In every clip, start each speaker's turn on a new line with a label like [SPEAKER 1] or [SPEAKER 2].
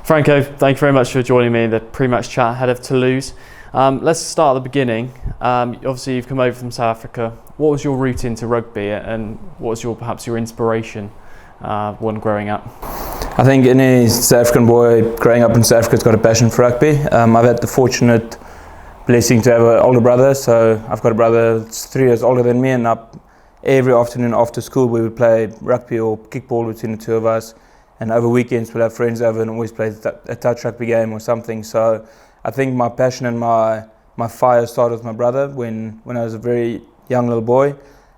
[SPEAKER 1] Franco, thank you very much for joining me in the pre-match chat ahead of Toulouse. Let's start at the beginning. Obviously, you've come over from South Africa. What was your route into rugby, and what was perhaps your inspiration when growing up?
[SPEAKER 2] I think any South African boy growing up in South Africa has got a passion for rugby. I've had the fortunate blessing to have an older brother, so I've got a brother that's 3 years older than me, and every afternoon after school we would play rugby or kickball between the two of us, and over weekends we'll have friends over and always play a touch rugby game or something. So I think my passion and my fire started with my brother when I was a very young little boy.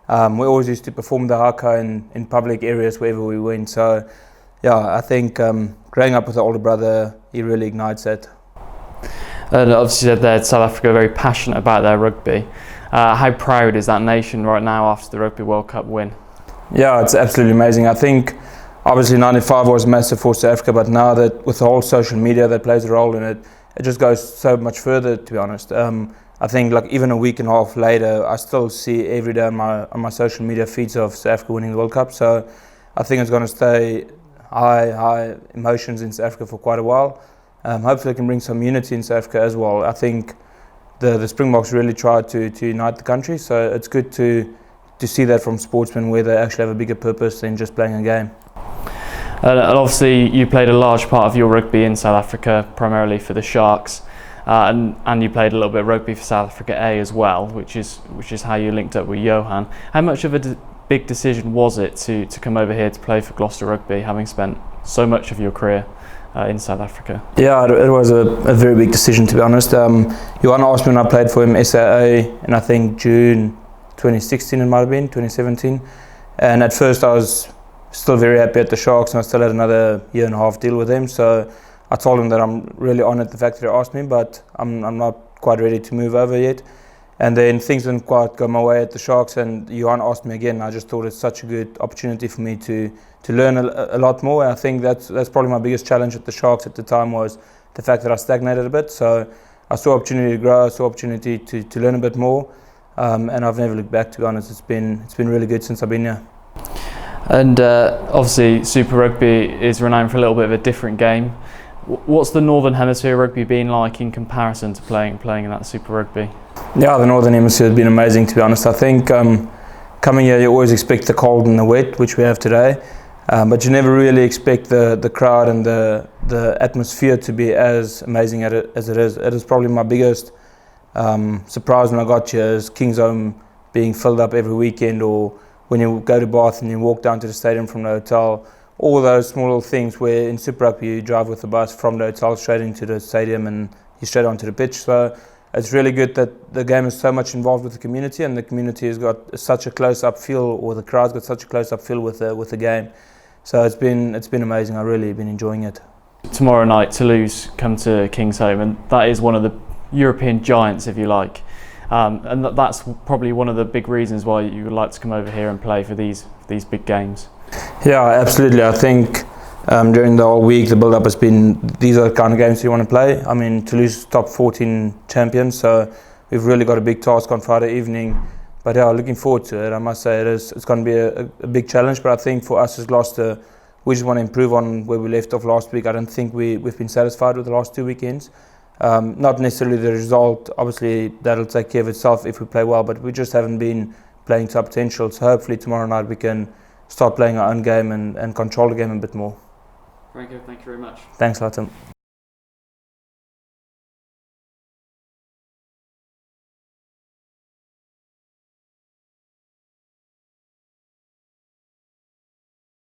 [SPEAKER 2] We always used to perform the haka in public areas wherever we went. So yeah, I think growing up with an older brother, he really ignites it.
[SPEAKER 1] And obviously you said there South Africa are very passionate about their rugby. How proud is that nation right now after the Rugby World Cup win?
[SPEAKER 2] Yeah, it's absolutely amazing. I think obviously 95 was massive for South Africa, but now that with the whole social media that plays a role in it, it just goes so much further, to be honest. I think like even a week and a half later, I still see every day on my social media feeds of South Africa winning the World Cup. So I think it's going to stay high emotions in South Africa for quite a while. Hopefully it can bring some unity in South Africa as well. I think the Springboks really tried to unite the country, so it's good to see that from sportsmen where they actually have a bigger purpose than just playing a game.
[SPEAKER 1] And obviously you played a large part of your rugby in South Africa, primarily for the Sharks, and you played a little bit of rugby for South Africa A as well, which is how you linked up with Johan. How much of a big decision was it to come over here to play for Gloucester Rugby, having spent so much of your career in South Africa?
[SPEAKER 2] Yeah, it was a very big decision, to be honest. Johan asked me when I played for him SAA in I think June 2016, it might have been 2017, and at first I was still very happy at the Sharks, and I still had another year and a half deal with them. So I told him that I'm really honoured the fact that he asked me, but I'm not quite ready to move over yet. And then things didn't quite go my way at the Sharks, and Johan asked me again. I just thought it's such a good opportunity for me to learn a lot more. And I think that's probably my biggest challenge at the Sharks at the time, was the fact that I stagnated a bit. So I saw opportunity to grow, I saw opportunity to learn a bit more, and I've never looked back, to be honest. It's been really good since I've been here.
[SPEAKER 1] And obviously Super Rugby is renowned for a little bit of a different game. What's the Northern Hemisphere rugby been like in comparison to playing in that Super Rugby?
[SPEAKER 2] Yeah, the Northern Hemisphere has been amazing, to be honest. I think coming here you always expect the cold and the wet, which we have today, but you never really expect the crowd and the atmosphere to be as amazing as it is. It is probably my biggest surprise when I got here, is King's Home being filled up every weekend, or when you go to Bath and you walk down to the stadium from the hotel. All those small little things where in Super Rugby you drive with the bus from the hotel straight into the stadium and you straight onto the pitch. So it's really good that the game is so much involved with the community, and the community has got such a close-up feel, or the crowd's got such a close-up feel with the game. So it's been amazing. I've really been enjoying it. Tomorrow
[SPEAKER 1] night Toulouse come to King's Home, and that is one of the European giants, if you like. And that's probably one of the big reasons why you would like to come over here and play for these big games.
[SPEAKER 2] Yeah, absolutely. I think during the whole week the build-up has been, these are the kind of games you want to play. I mean, Toulouse is top 14 champions, so we've really got a big task on Friday evening. But yeah, looking forward to it. I must say it's going to be a big challenge, but I think for us as Gloucester, we just want to improve on where we left off last week. I don't think we've been satisfied with the last 2 weekends. Not necessarily the result, obviously that'll take care of itself if we play well, but we just haven't been playing to our potential. So hopefully tomorrow night we can start playing our own game and control the game a bit more.
[SPEAKER 1] Franco, thank you very much.
[SPEAKER 2] Thanks, Latin.